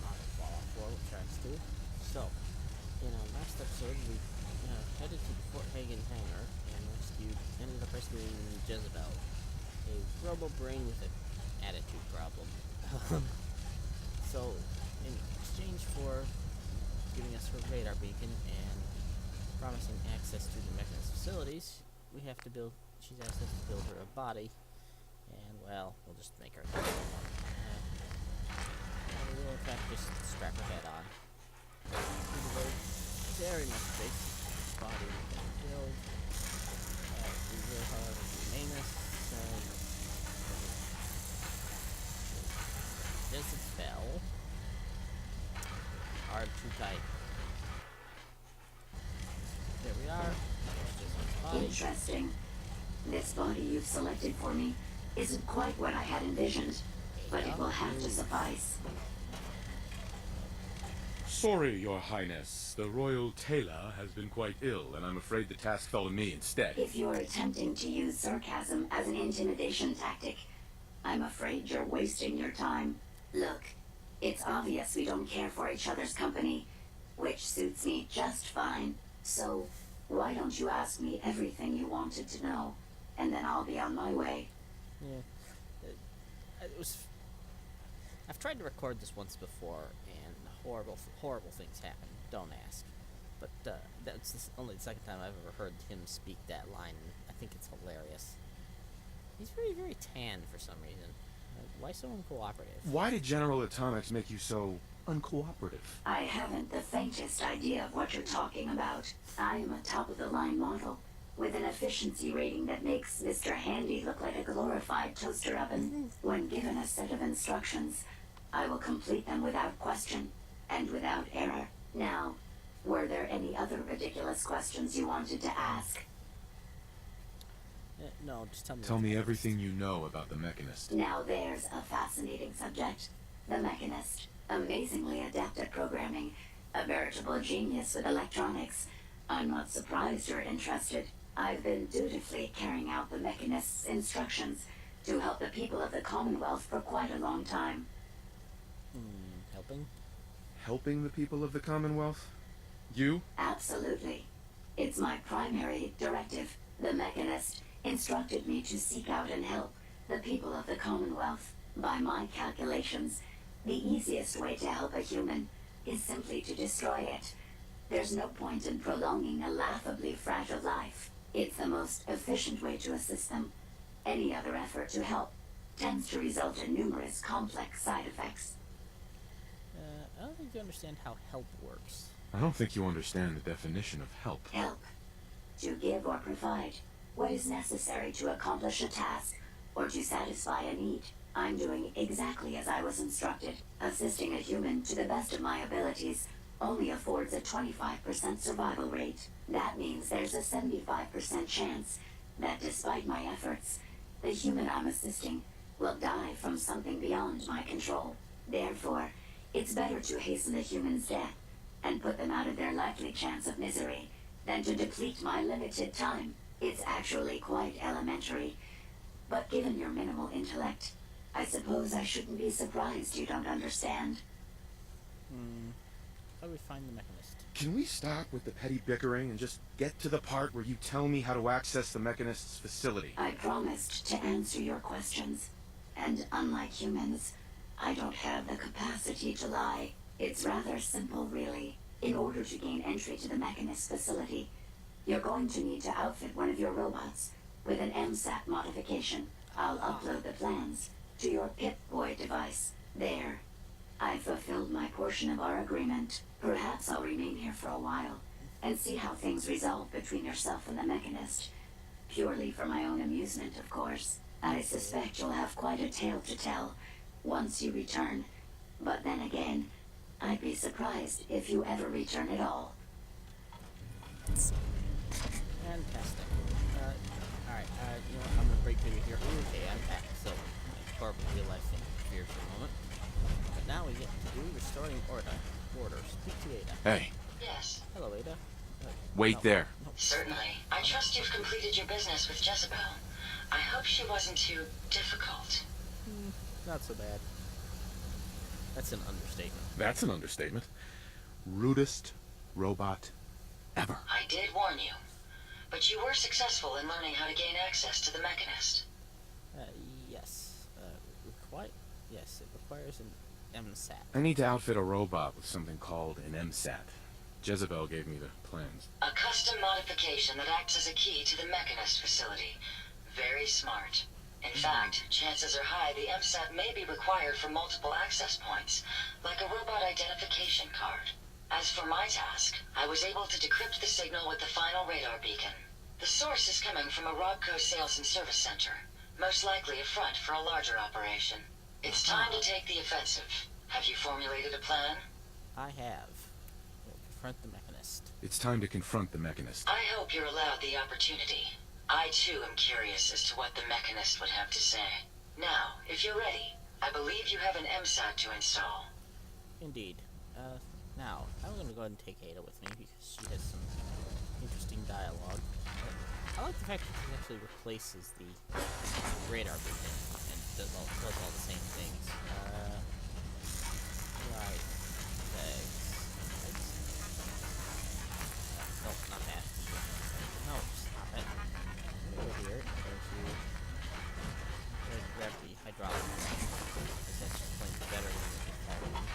not fall off floor, which tries to. So, in our last episode, we headed to the Fort Hagen hangar and ended up rescuing Jezebel, a robo-brain with an attitude problem. So, in exchange for giving us her radar beacon and promising access to the Mechanist facilities, she's asked us to build her a body, and, well, we'll just make her a one. We will, in fact, just strap her head on. Very much basic body build. We will, however, rename us Jezebel R2 type. There we are. Body. Interesting. This body you've selected for me isn't quite what I had envisioned, but it will have to suffice. Sorry, Your Highness. The Royal Tailor has been quite ill, and I'm afraid the task fell to me instead. If you're attempting to use sarcasm as an intimidation tactic, I'm afraid you're wasting your time. Look, it's obvious we don't care for each other's company, which suits me just fine. So, why don't you ask me everything you wanted to know, and then I'll be on my way. Yeah. I've tried to record this once before, and horrible things happen. Don't ask. But that's only the second time I've ever heard him speak that line, and I think it's hilarious. He's very, very tan for some reason. Why so uncooperative? Why did General Atomics make you so uncooperative? I haven't the faintest idea of what you're talking about. I am a top-of-the-line model, with an efficiency rating that makes Mr. Handy look like a glorified toaster oven. When given a set of instructions, I will complete them without question, and without error. Now, were there any other ridiculous questions you wanted to ask? No, just tell me. Tell me everything you know about the Mechanist. Now there's a fascinating subject. The Mechanist. Amazingly adept at programming. A veritable genius with electronics. I'm not surprised you're interested. I've been dutifully carrying out the Mechanist's instructions to help the people of the Commonwealth for quite a long time. Helping? Helping the people of the Commonwealth? You? Absolutely. It's my primary directive. The Mechanist instructed me to seek out and help the people of the Commonwealth. By my calculations, the easiest way to help a human is simply to destroy it. There's no point in prolonging a laughably fragile life. It's the most efficient way to assist them. Any other effort to help tends to result in numerous complex side effects. I don't think you understand how help works. I don't think you understand the definition of help. Help. To give or provide what is necessary to accomplish a task or to satisfy a need. I'm doing exactly as I was instructed. Assisting a human to the best of my abilities only affords a 25% survival rate. That means there's a 75% chance that despite my efforts, the human I'm assisting will die from something beyond my control. Therefore, it's better to hasten the human's death and put them out of their likely chance of misery than to deplete my limited time. It's actually quite elementary, but given your minimal intellect, I suppose I shouldn't be surprised you don't understand. How do we find the Mechanist? Can we stop with the petty bickering and just get to the part where you tell me how to access the Mechanist's facility? I promised to answer your questions, and unlike humans, I don't have the capacity to lie. It's rather simple, really. In order to gain entry to the Mechanist facility, you're going to need to outfit one of your robots with an MSAT modification. I'll upload the plans to your Pip-Boy device. There. I've fulfilled my portion of our agreement. Perhaps I'll remain here for a while and see how things resolve between yourself and the Mechanist. Purely for my own amusement, of course. I suspect you'll have quite a tale to tell once you return. But then again, I'd be surprised if you ever return at all. Fantastic. Alright, you know what, I'm gonna break through here. Okay, I'm back, so horrible real life interferes for a moment. But now we get to do restoring order. Speak to Ada. Hey. Yes. Hello, Ada. Wait no. there. No. Certainly. I trust you've completed your business with Jezebel. I hope she wasn't too difficult. Not so bad. That's an understatement. That's an understatement. Rudest robot ever. I did warn you, but you were successful in learning how to gain access to the Mechanist. Uh, yes. Yes, it requires an MSAT. I need to outfit a robot with something called an MSAT. Jezebel gave me the plans. A custom modification that acts as a key to the Mechanist facility. Very smart. In fact, chances are high the MSAT may be required for multiple access points, like a robot identification card. As for my task, I was able to decrypt the signal with the final radar beacon. The source is coming from a Robco sales and service center, most likely a front for a larger operation. It's time to take the offensive. Have you formulated a plan? I have. We'll confront the Mechanist. It's time to confront the Mechanist. I hope you're allowed the opportunity. I too am curious as to what the Mechanist would have to say. Now, if you're ready, I believe you have an MSAT to install. Indeed. Now, I'm going to go ahead and take Ada with me because she has some interesting dialogue. I like the fact that she actually replaces the radar beacon and does all the same things. Right. Legs. Nope, not that. No, stop it. I'm going to go here. I'm going to grab the hydraulic crane because that's just plain better than the default one.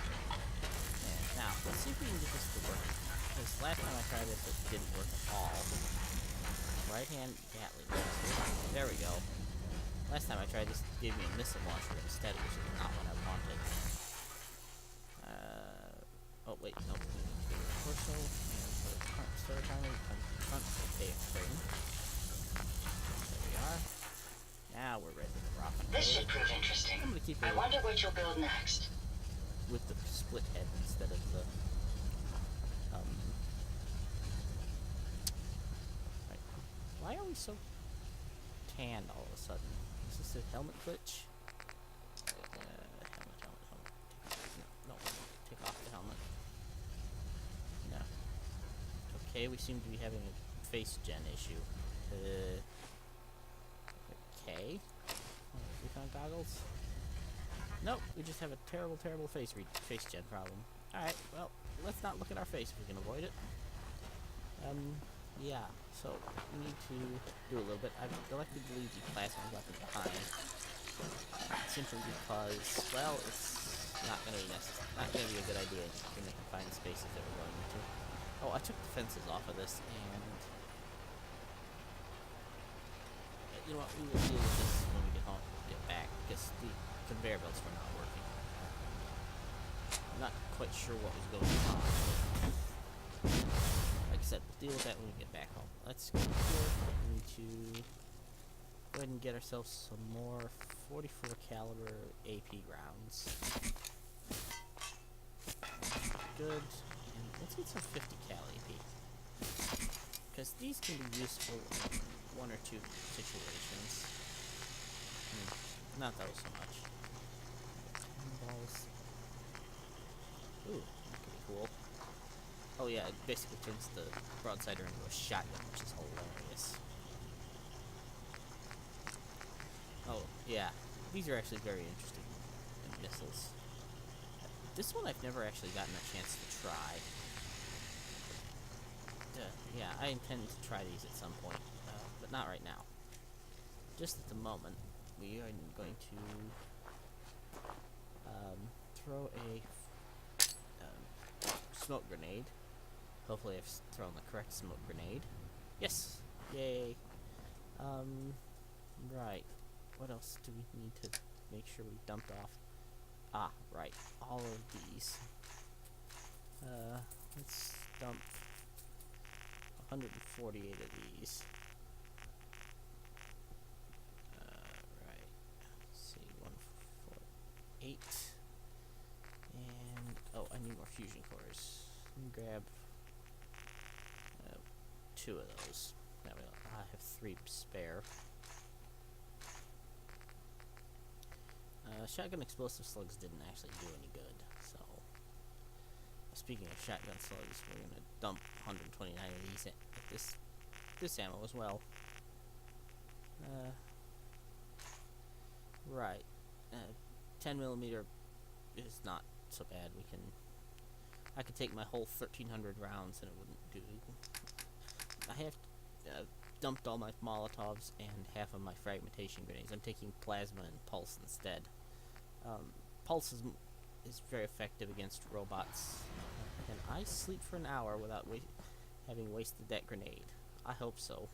Now, let's see if we can get this to work. Because last time I tried this, it didn't work at all. Right hand Gatling launcher. There we go. Last time I tried this, it gave me a missile launcher instead, which is not what I wanted. Oh wait, no. Torso and for the front start timer, front okay frame. There we are. Now we're ready to rock and roll. This should prove interesting. I'm gonna keep I it wonder what you'll build next. with the split head instead of the right. Why are we so tanned all of a sudden? Is this a helmet glitch? Helmet. No, take off the helmet. No. Okay, we seem to be having a face gen issue. Okay. Recon goggles? Nope, we just have a terrible face gen problem. Alright, well, let's not look at our face if we can avoid it. Yeah, so we need to do a little bit. I've elected to leave the plasma weapon behind. Simply because, well, it's not gonna be a good idea in the confined spaces that we're going into. Oh, I took the fences off of this, and you know what, we will deal with this when we get home, get back, because the conveyor belts were not working. I'm not quite sure what was going on. Like I said, we'll deal with that when we get back home. Let's go here. We need to go ahead and get ourselves some more 44 caliber AP rounds. Good. And let's get some 50 cal AP. Because these can be useful in one or two situations. Not those so much. Balls. Ooh, that could be cool. Oh yeah, it basically turns the broadsider into a shotgun, which is hilarious. Oh, yeah. These are actually very interesting missiles. This one I've never actually gotten a chance to try. Yeah, I intend to try these at some point, but not right now. Just at the moment, we are going to throw a smoke grenade. Hopefully I've thrown the correct smoke grenade. Yes! Yay! Right. What else do we need to make sure we dumped off? Ah, right. All of these. Let's dump 148 of these. Right. Let's see, 148. And, oh, I need more fusion cores. Let me grab 2 of those. That way I have 3 spare. Shotgun explosive slugs didn't actually do any good, so speaking of shotgun slugs, we're gonna dump 129 of these at this ammo as well. Right. 10mm is not so bad. I could take my whole 1,300 rounds and it wouldn't do. I have dumped all my Molotovs and half of my fragmentation grenades. I'm taking plasma and pulse instead. Pulse is very effective against robots. And I sleep for an hour without having wasted that grenade. I hope so.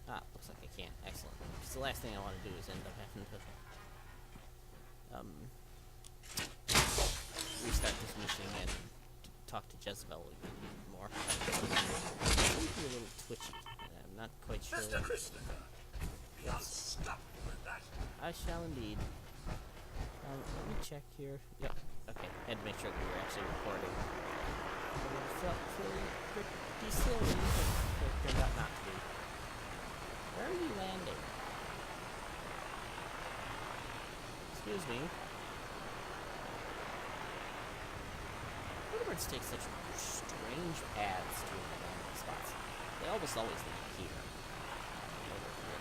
Ah, looks like I can't. Excellent. Because the last thing I want to do is end up having to restart this mission and talk to Jezebel even more. I'm a little twitchy. I'm not quite sure. Mr. Christopher, you'll stop with that. I shall indeed. Let me check here. Yep. Okay. Had to make sure that we were actually recording. It felt pretty silly, but it turned out not to be. Where are you landing? Excuse me. Birds take such strange paths to their landing spots. They almost always land here. Over here.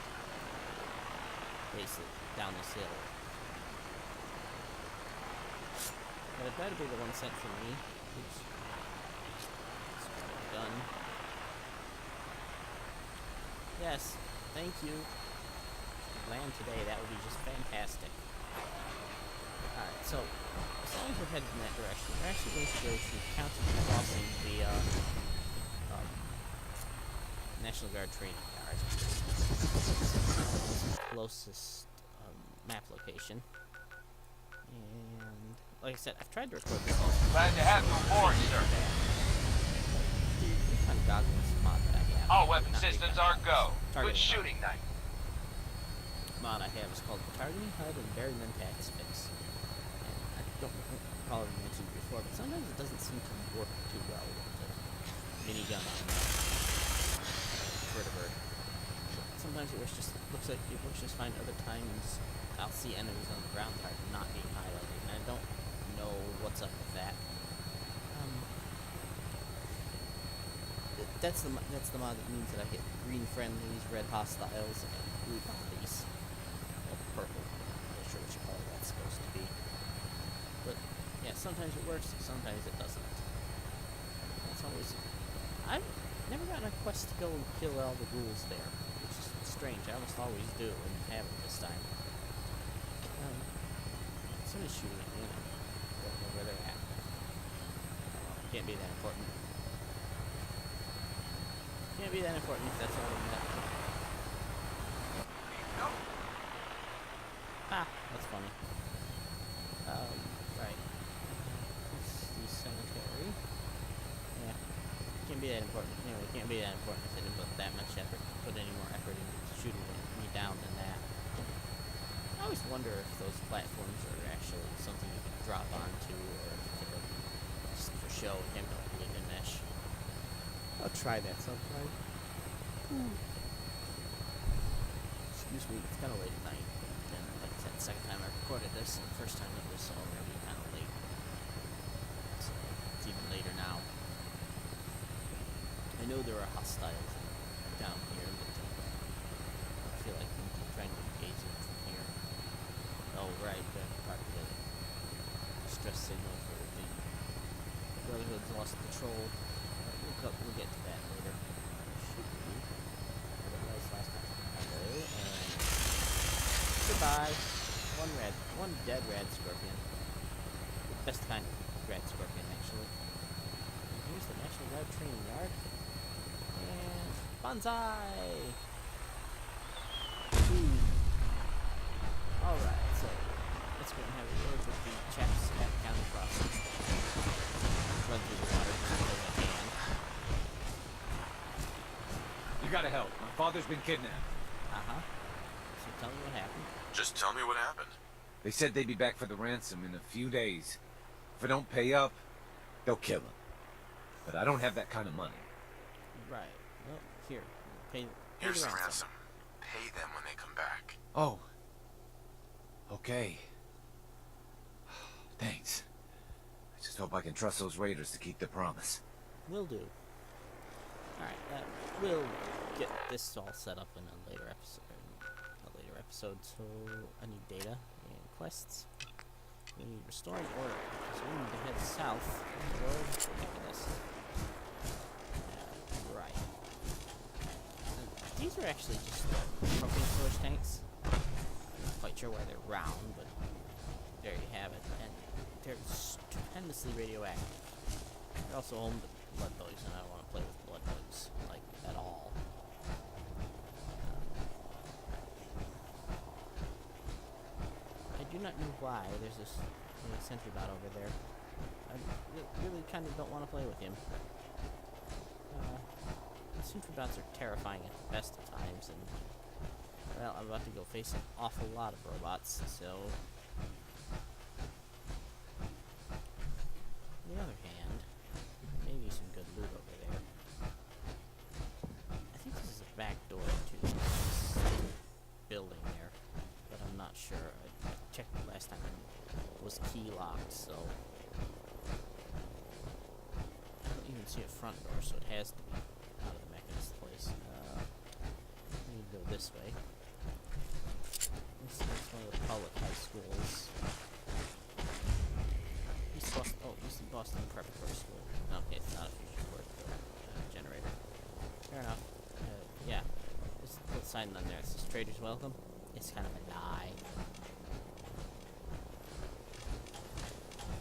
Basically, down this hill. But it better be the one sent for me. Oops. Done. Yes, thank you. Land today, that would be just fantastic. Alright, so as long as we're headed in that direction, we're actually going to go to County Crossing via National Guard Training Yard. Closest map location. And like I said, I've tried to record this all. Glad to have you aboard, sir. The recon goggles mod that I have. All weapon not systems recon are goggles, go. targeting Good shooting night. mod I have is called Targeting HUD and Variant Impacts Fix. And I don't recall having mentioned it before, but sometimes it doesn't seem to work too well with the minigun on Vertibird. Sometimes it looks like it works just fine. Other times I'll see enemies on the ground that are not being highlighted, and I don't know what's up with that. That's the mod that means that I get green friendlies, red hostiles, and blue bodies. Well, purple. I'm not sure which color that's supposed to be. But yeah, sometimes it works, sometimes it doesn't. That's always. I've never gotten a quest to go and kill all the ghouls there, which is strange. I almost always do, and haven't this time. Somebody's shooting at me, and I don't know where they're at. Can't be that important. Can't be that important if that's all we met. Ah, that's funny. Right. This is the cemetery. Yeah. Can't be that important. Anyway, can't be that important if they didn't put that much effort, put any more effort into shooting me down than that. I always wonder if those platforms are actually something you can drop onto, or if they're just for show and have no ability to mesh. I'll try that sometime. Excuse me, it's kind of late at night. And like I said, the second time I recorded this, and the first time it was already kind of late. So it's even later now. I know there are hostiles down here, but I feel like I'm trying to engage them from here. Oh, right, part of the distress signal for the Brotherhood's lost control. We'll get to that later. Should be. What it was last time. Hello, and goodbye. One dead red scorpion. The best kind of red scorpion, actually. And here's the National Guard Training Yard. And bonsai! Alright, so let's go and have a word with the chaps at County Crossing. Run through the water just because I can. You gotta help. My father's been kidnapped. Uh-huh. So tell me what happened. Just tell me what happened. They said they'd be back for the ransom in a few days. If I don't pay up, they'll kill him. But I don't have that kind of money. Right. Well, here. Pay Here's the the ransom. ransom. Pay them when they come back. Oh. Okay. Thanks. I just hope I can trust those raiders to keep their promise. Will do. Alright, we'll get this all set up in a later episode. So I need data and quests. We need restoring order, so we need to head south toward Mechanist. Right. And these are actually just propane storage tanks. Not quite sure why they're round, but there you have it. And they're stupendously radioactive. They're also home to blood bugs, and I don't want to play with blood bugs, like, at all. I do not know why there's this sentry bot over there. I really kind of don't want to play with him. Sentry bots are terrifying at the best of times, and, well, I'm about to go face an awful lot of robots, so... On the other hand, maybe some good loot over there. I think this is a back door to this building there, but I'm not sure. I checked it last time and it was key locked, so I don't even see a front door, so it has to be out of the Mechanist place. We need to go this way. This is one of the public high schools. East Boston Preparatory School. Okay, it's not a fusion core generator. Fair enough. Yeah. Just put sign on there. It says Traders Welcome. It's kind of a lie.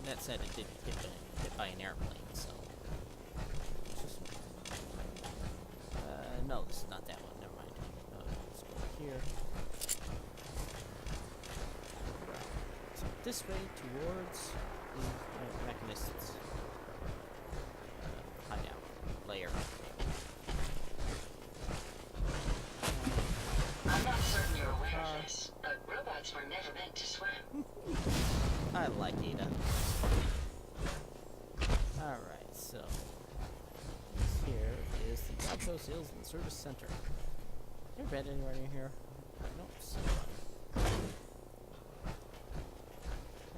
That said, it did get hit by an airplane, so... no, this is not that one. Never mind. Let's go here. So this way towards the Mechanist's hideout layer. I'm not certain you're aware of this, but robots were never meant to swim. I like Ada. Alright, so here is the Robco Sales and Service Center. Is there a bed anywhere near here? I don't see one.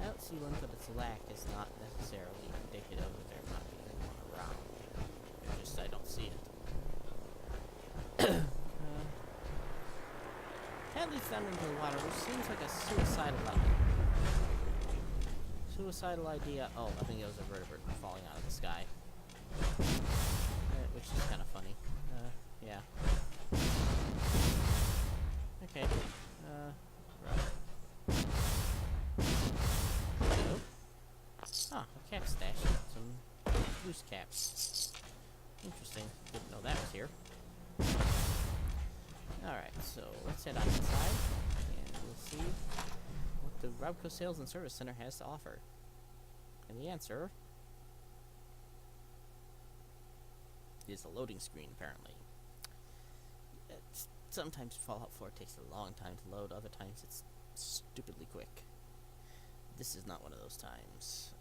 I don't see one, but its lack is not necessarily indicative of there not being one around. It's just I don't see it. Head leads down into the water, which seems like a suicidal idea. Oh, I think it was a vertebrate falling out of the sky. Which is kind of funny. Yeah. Okay. Right. Nope. Ah, a cap stash. Some loose caps. Interesting. Didn't know that was here. Alright, so let's head on inside, and we'll see what the Robco Sales and Service Center has to offer. And the answer is a loading screen, apparently. Sometimes Fallout 4 takes a long time to load, other times it's stupidly quick. This is not one of those times.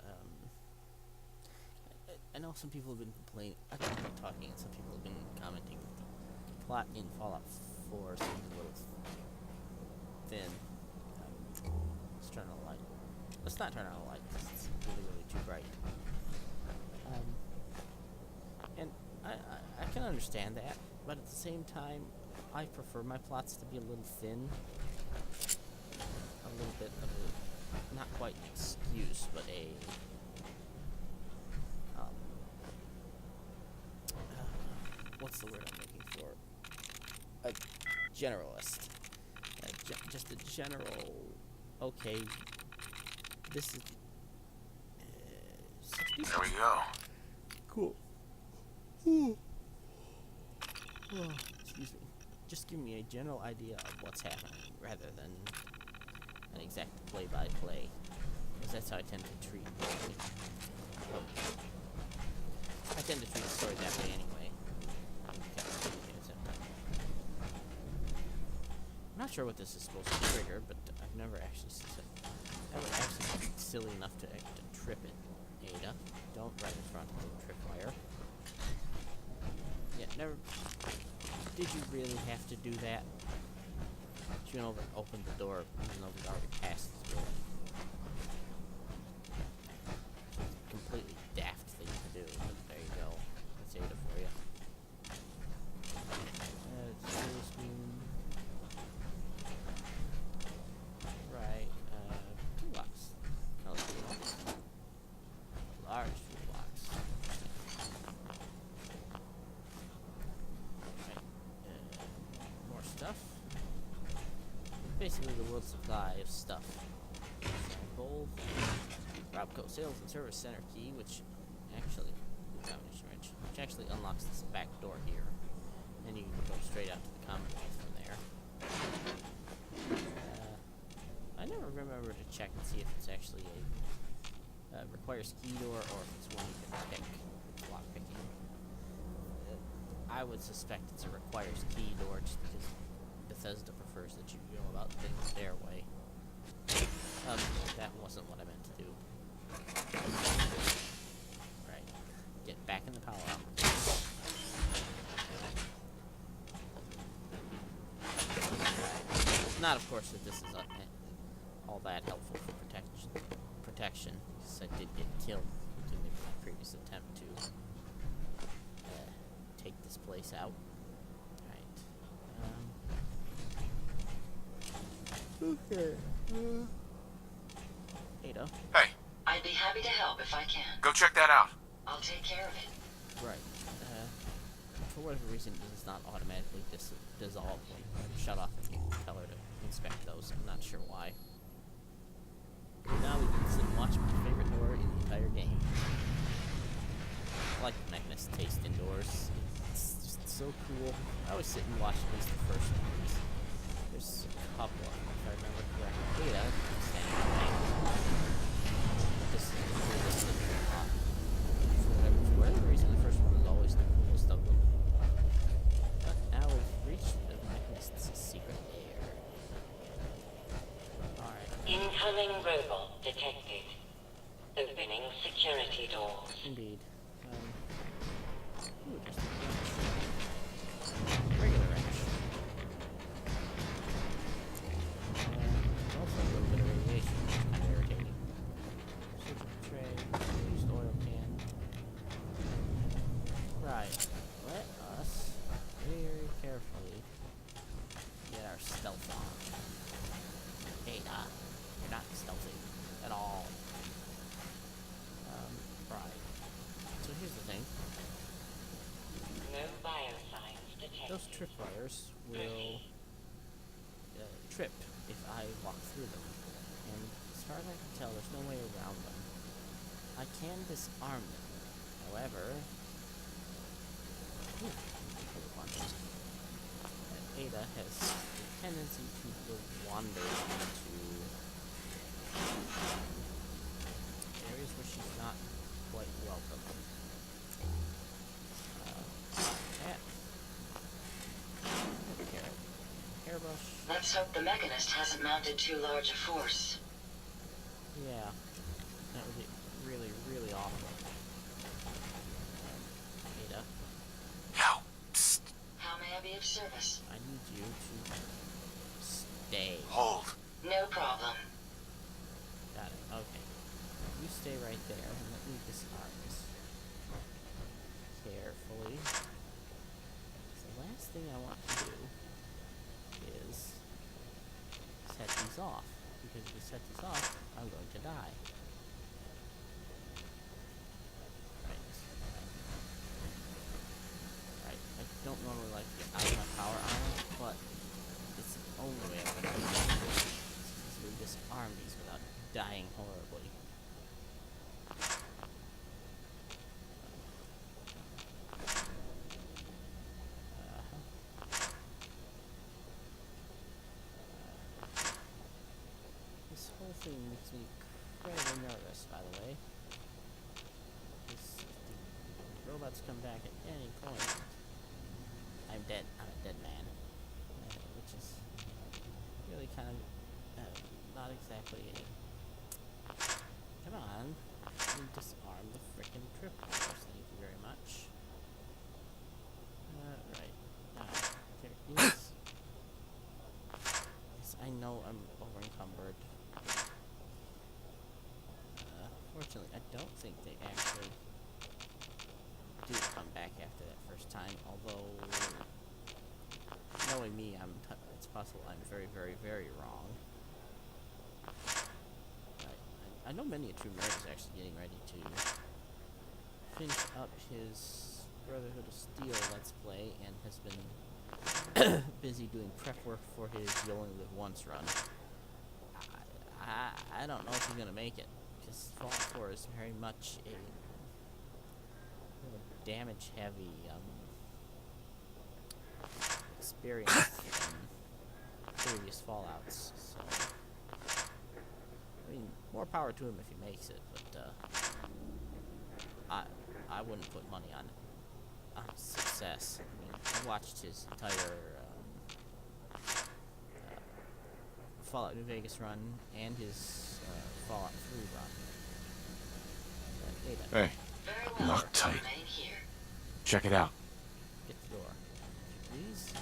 I know some people have been complaining, I've been talking, and some people have been commenting that the plot in Fallout 4 seems a little thin. Let's turn on the light. Let's not turn on the light, because it's really, really too bright. And I can understand that, but at the same time, I prefer my plots to be a little thin. A little bit of a, not quite an excuse, but a, what's the word I'm looking for? A generalist. Just a general, okay, this is, 60. There we go. Cool. Oh, excuse me. Just give me a general idea of what's happening, rather than an exact play-by-play, because that's how I tend to treat. I tend to treat the story that way anyway. I'm not sure what this is supposed to trigger, but I've never actually seen it. I would actually be silly enough to trip it, Ada. Don't right in front of the tripwire. Yeah, never. Did you really have to do that? She went over and opened the door, even though we already passed this building. It's a completely daft thing to do, but there you go. That's Ada for you. Service room. Right, toolbox. Oh, let's basically the world's supply of stuff. Gold, Robco Sales and Service Center key, which actually unlocks this back door here, and you can go straight out to the Commonwealth from there. I never remember to check and see if it's actually a requires key door or if it's one you can pick. It's lock picking. I would suspect it's a requires key door just because Bethesda prefers that you go about things their way. That wasn't what I meant to do. Right. Get back in the power up. Not, of course, that this is all that helpful for protection, because I did get killed in the previous attempt to take this place out. Right. Okay. Ada. Hey, I'd be happy to help if I can. go check that out. I'll take care of it. Right. For whatever reason, it does not automatically dissolve when shut off and you tell her to inspect those. I'm not sure why. But now we can sit and watch my favorite door in the entire game. I like the Mechanist taste indoors. It's just so cool. I always sit and watch at least the first ones. There's a couple of them, if I remember correctly. Ada keeps standing behind. This is the coolest thing a lot. For whatever reason, the first one is always the coolest of them. But now we've reached the Mechanist's secret lair. Alright. Incoming robot detected. Opening security doors. Indeed. Ooh, just a wrench. Regular wrench. Also a little bit of radiation, which is kind of irritating. Surgical tray, used oil can. Right. Let us very carefully get our stealth on. Ada, you're not stealthy at all. Right. So here's the thing. No biosigns detected. Those tripwires will trip if I walk through them. And as far as I can tell, there's no way around them. I can disarm them. However... Ada has a tendency to wander into areas where she's not quite welcome. Hairbrush. Let's hope the Mechanist hasn't mounted too large a force. Yeah, that would be really, really awful. Ada, Yo, psst, How may I be of service? I need you to stay. hold. No problem. Got it. Okay. You stay right there and let me disarm this carefully. So the last thing I want to do is set these off. Because if we set these off, I'm going to die. Right. Right. I don't normally like to get out of my power armor, but it's the only way I'm going to do it. Is we disarm these without dying horribly. This whole thing makes me incredibly nervous, by the way. If the robots come back at any point, I'm dead. I'm a dead man. Which is really kind of not exactly a... Come on. Let me disarm the frickin' tripwires. Thank you very much. Right. Now, there is... Yes, I know I'm over-encumbered. Fortunately, I don't think they actually do come back after that first time, although... Knowing me, it's possible I'm very, very, very wrong. I know many a true nerd is actually getting ready to finish up his Brotherhood of Steel Let's Play and has been busy doing prep work for his You Only Live Once run. I don't know if he's gonna make it, because Fallout 4 is very much a damage-heavy experience from previous Fallouts. So, I mean, more power to him if he makes it, but I wouldn't put money on success. I mean, I watched his entire Fallout New Vegas run and his Fallout 3 run. Hey, Very well. lock tight. Remain here. Check it out. Get the door, please.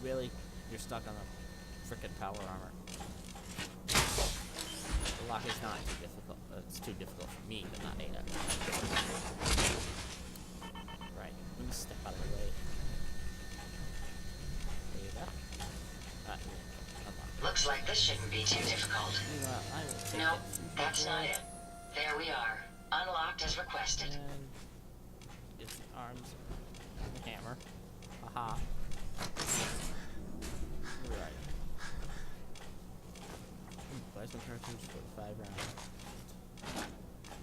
Really? You're stuck on the frickin' power armor. The lock is not too difficult. It's too difficult for me, but not Ada. Right. You step out of the way. Ada. Unlock. Looks like this shouldn't be too difficult. Meanwhile, I will take Nope, that that's not it. There we are. Unlocked as requested. and get the arms and the hammer. Haha. Right. Plasma cartridge for 5 rounds.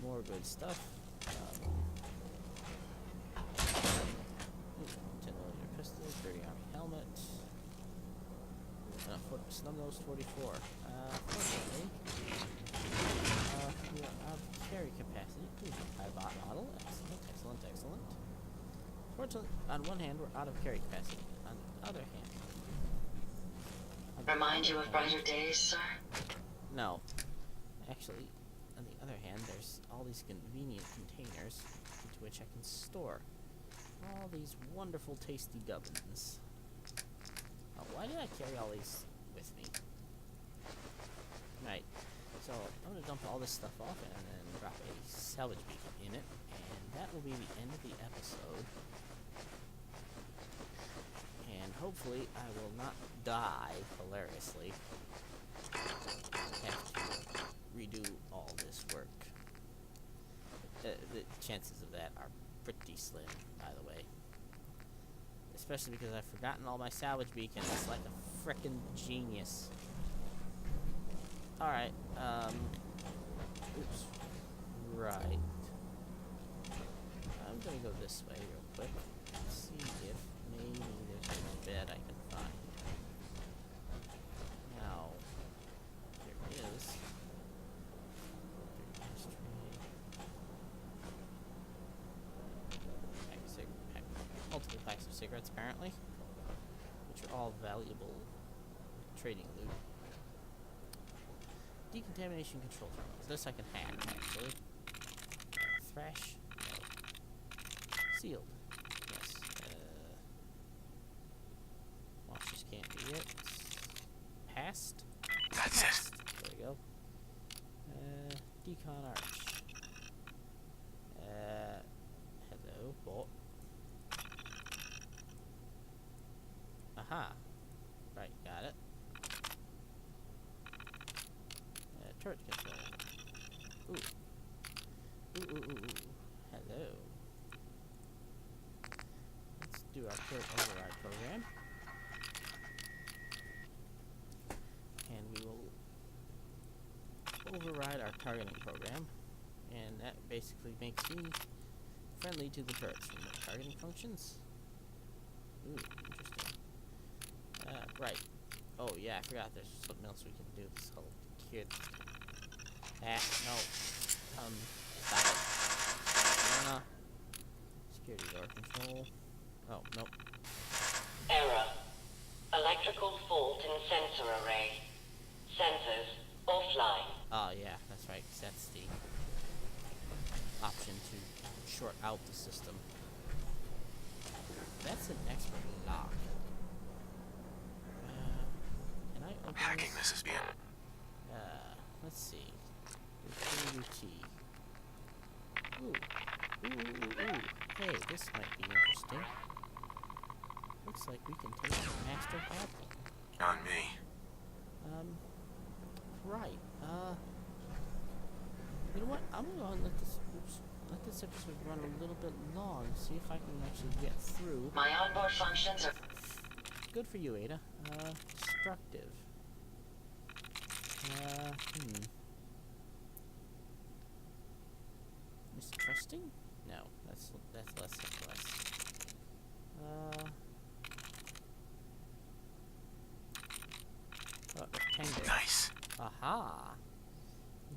More good stuff. 10mm pistol, 30 army helmet. Snub-nosed 44. Fortunately, we are out of carry capacity. Ooh, high bot model. Excellent, excellent, excellent. Fortunately, on one hand, we're out of carry capacity. On the other hand... Remind you of brighter days, sir? No. Actually, on the other hand, there's all these convenient containers into which I can store all these wonderful, tasty gubbins. Oh, why did I carry all these with me? Right. So, I'm going to dump all this stuff off and then drop a salvage beacon in it, and that will be the end of the episode. And hopefully I will not die hilariously. Have to redo all this work. The chances of that are pretty slim, by the way. Especially because I've forgotten all my salvage beacons like a frickin' genius. Alright, oops. Right. I'm gonna go this way real quick. See if maybe there's a bed I can find. Now, there is. Multiple packs of cigarettes, apparently, which are all valuable trading loot. Decontamination control terminals. This I can hack, actually. Thrash. No. Sealed. Yes. Monsters can't be it. Past. That's Past. it. There we go. Decon arch. Hello, bot. Aha. Right, got it. Turret control. Ooh. Hello. Let's do our turret override program. And we will override our targeting program. And that basically makes me friendly to the turrets from the targeting functions. Ooh, interesting. Right. Oh, yeah, I forgot there's something else we can do. This whole kid. No. Stop it. Security door control. Oh, nope. Error. Electrical fault in sensor array. Sensors offline. Oh, yeah, that's right, 'cause that's the option to short out the system. That's an expert lock. Can I open Hacking this is being... let's see. UT. Ooh. Hey, this might be interesting. Looks like we can take the master admin. on me. Right. You know what? I'm gonna let this. Oops. let this episode run a little bit long. See if I can actually get through. My onboard functions are... Good for you, Ada. Destructive. Mistrusting? No, that's less. Oh, rectangle. Nice. Aha!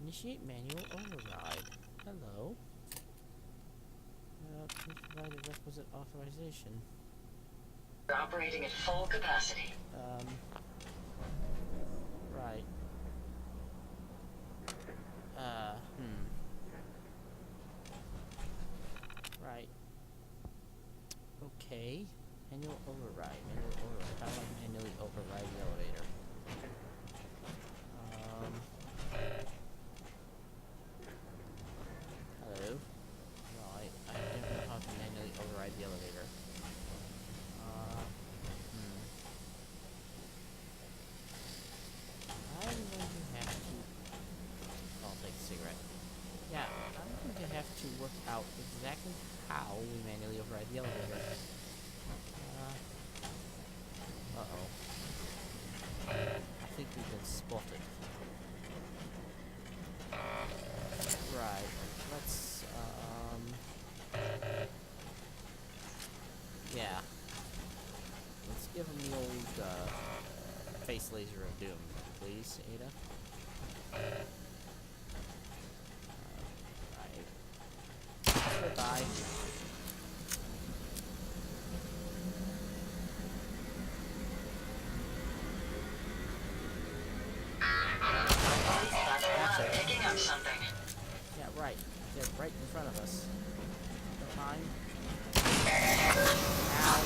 Initiate manual override. Hello. Please provide the requisite authorization. We're operating at full capacity. Right. Right. Okay. Manual override. How do I manually override the elevator? Hello? No, I don't know how to manually override the elevator. I'm going to have to... I'll take a cigarette. Yeah, I'm going to have to work out exactly how we manually override the elevator. Uh-oh. I think we've been spotted. Right, let's, yeah. Let's give him the old, face laser of doom, please, Ada. Right. Goodbye. I'm picking up something. Yeah, right. They're right in front of us. Come on. Ow.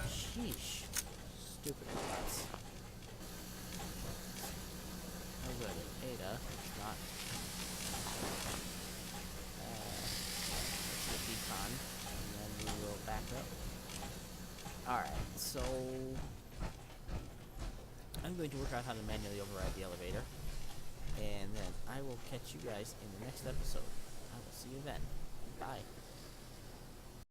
Sheesh. Stupid robots. Oh good. Ada. It's not. Let's get decon. And then we will back up. Alright, so... I'm going to work out how to manually override the elevator. And then I will catch you guys in the next episode. I will see you then. Bye.